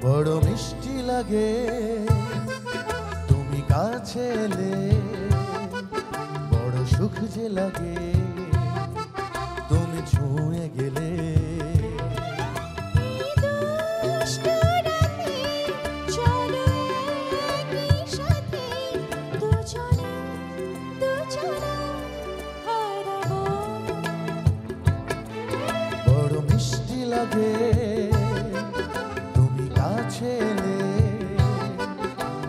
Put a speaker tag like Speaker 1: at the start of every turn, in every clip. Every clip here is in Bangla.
Speaker 1: বড় মিষ্টি লাগে তুমি কাছে এলে, বড় সুখ যে লাগে তুমি ছুঁয়ে গেলে। বড় মিষ্টি লাগে তুমি কাছে এলে,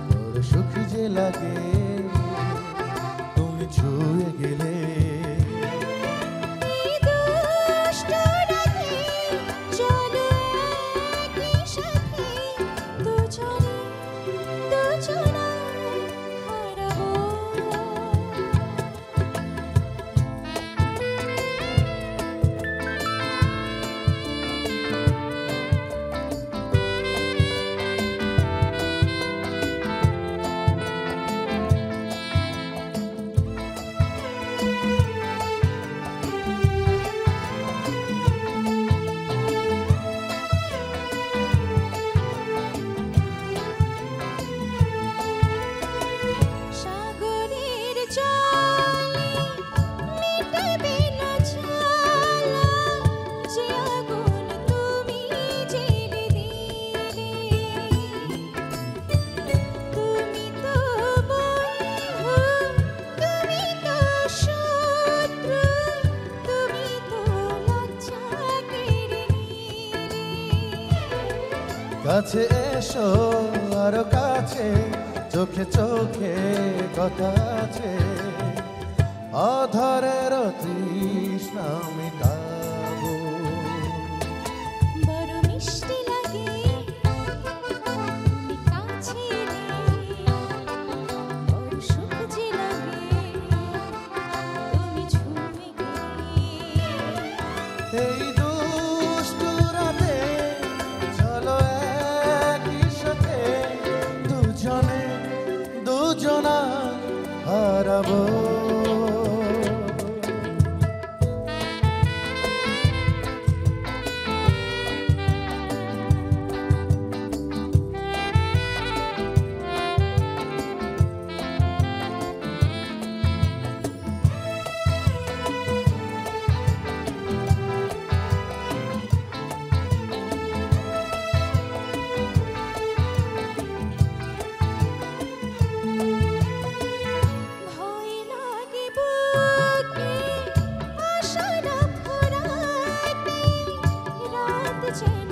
Speaker 1: বড় সুখ যে লাগে তুমি ছুঁয়ে গেলে। কাছে এসো আরো কাছে, চোখে চোখে কথা আছে, অধরের তৃষ্ণা মিটাবো।
Speaker 2: বড় মিষ্টি লাগে তুমি কাছে এলে, বড় সুখ যে লাগে তুমি ছুঁয়ে গেলে।
Speaker 1: এই দুষ্টু রাতে চলো একই সাথে, দুজনে দুজনা হারাবো।
Speaker 2: যেন